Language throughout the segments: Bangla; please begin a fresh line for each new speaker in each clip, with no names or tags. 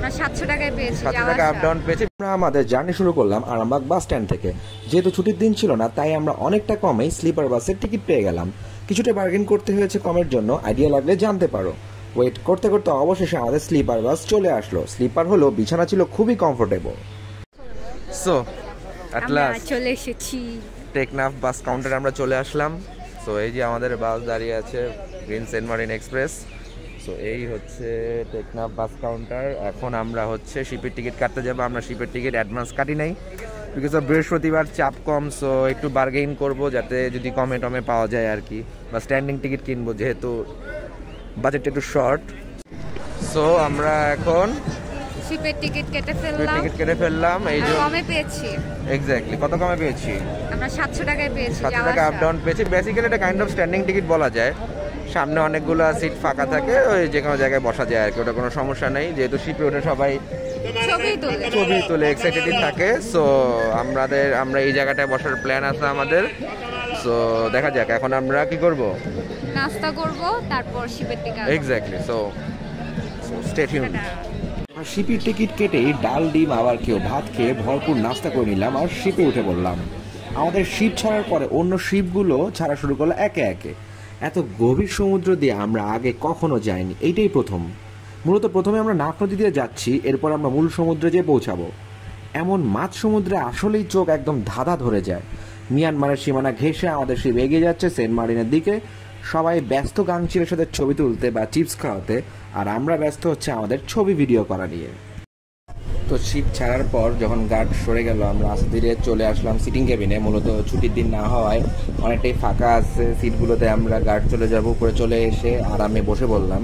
আমরা 700 টাকায় পেয়েছি,
700 টাকা আপ ডাউন পেয়েছি। আমরা আমাদের জার্নি শুরু করলাম আরামবাগ বাস স্ট্যান্ড থেকে। যেহেতু ছুটির দিন ছিল না, তাই আমরা অনেকটা কমেই স্লিপার বাসের টিকিট পেয়ে গেলাম। কিছুটা বার্গেন করতে হয়েছে কমের জন্য, আইডিয়া লাগলে জানতে পারো। ওয়েট করতে করতে অবশেষে আমাদের স্লিপার বাস চলে আসলো। স্লিপার হলো, বিছানা ছিল খুবই কমফোর্টেবল। সো এট লাস্ট
চলে এসেছি
টেকনাফ বাস কাউন্টারে, আমরা চলে আসলাম। সো এই যে আমাদের বাস দাঁড়িয়ে আছে, green Saint Martin express. So এই হচ্ছে টেকনাফ বাস কাউন্টার। এখন আমরা হচ্ছে শিপের টিকিট কাটতে যাবো। আমরা শিপের টিকিট অ্যাডভান্স কাটি নাই, বিকজ অফ বৃহস্পতিবার চাপ কম। সো একটু বার্গেইন করবো যাতে যদি কমে টমে পাওয়া যায় আর কি, বা স্ট্যান্ডিং টিকিট কিনবো যেহেতু বাজেটটা একটু শর্ট। সো আমরা এখন
শিপের টিকিট কেটে
ফেললাম। এই যে
কমে পেয়েছি,
এক্স্যাক্টলি কত কমে পেয়েছি?
আমরা 700 টাকায় পেয়েছি,
700 টাকা আপ ডাউন পেয়েছি। বেসিক্যালি এটা কাইন্ড অফ স্ট্যান্ডিং টিকিট বলা যায়। সামনে অনেকগুলো সিট ফাঁকা থাকে, ওই যে কোনো জায়গায় বসা যায় আর কি, ওটা কোনো সমস্যা নেই। যেহেতু শিপে ওঠে সবাই ছবি তুলে এক্সাইটেড থাকে। সো আমরা এই জায়গাটায় বসার প্ল্যান আছে আমাদের। সো দেখা যাক এখন আমরা কি করব,
নাস্তা করব, তারপর শিপের ticket.
Exactly, so stay tuned. শিপের টিকিট কেটেই ডাল ডিম আবার কেউ ভাত খেয়ে ভরপুর নাস্তা করে নিলাম আর শিপে উঠে পড়লাম। আমাদের শিপ ছাড়ার পরে অন্য শিপগুলো ছাড়া শুরু করলো একে একে। এত গভীর সমুদ্র দিয়ে আমরা আগে কখনো যাইনি, এইটাই প্রথম। মূলত প্রথমে আমরা নাফ নদী দিয়ে যাচ্ছি, এরপর আমরা মূল সমুদ্রে যেয়ে পৌঁছাবো। এমন মাঝ সমুদ্রে আসলেই চোখ একদম ধাঁধা ধরে যায়। মিয়ানমারের সীমানা ঘেঁষে আমাদের শিপ এগিয়ে যাচ্ছে সেন্ট মার্টিনের দিকে। সবাই ব্যস্ত গাংচিলের সাথে ছবি তুলতে বা চিপস খাওয়াতে, আর আমরা ব্যস্ত হচ্ছে আমাদের ছবি ভিডিও করা নিয়ে। তো শিপ ছাড়ার পর যখন গার্ড সরে গেল, আমরা আস্তে ধীরে চলে আসলাম সিটিং কেবিনে। মূলত ছুটির দিন না হওয়ায় অনেকটাই ফাঁকা আছে সিটগুলোতে। আমরা গার্ড চলে যাব, উপরে চলে এসে আরামে বসে বললাম।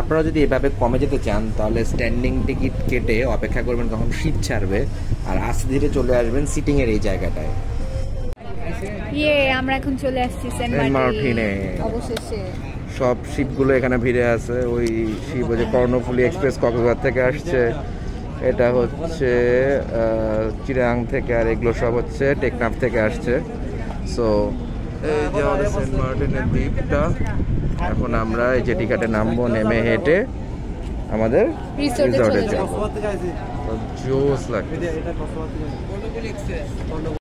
আপনারা যদি এভাবে কমে যেতে চান তাহলে স্ট্যান্ডিং টিকিট কেটে অপেক্ষা করবেন কখন শিপ ছাড়বে, আর আস্তে ধীরে চলে আসবেন সিটিং এর এই জায়গাটায়।
আমরা এখন চলে আসছি সেন্ট মার্টিনে অবশেষে।
সব শিপগুলো এখানে ভিড়ে আছে। ওই শিপ যে কর্ণফুলী এক্সপ্রেস কক্সবাজার থেকে আসছে, এটা হচ্ছে চিরাং থেকে, আর এগুলো সব হচ্ছে টেকনাফ থেকে আসছে। সো এই যে আমাদের সেন্ট মার্টিনের দ্বীপটা। এখন আমরা এই যে টিকাটে নামবো, নেমে হেঁটে আমাদের রিসোর্টে যাবো। জোস লাগছে।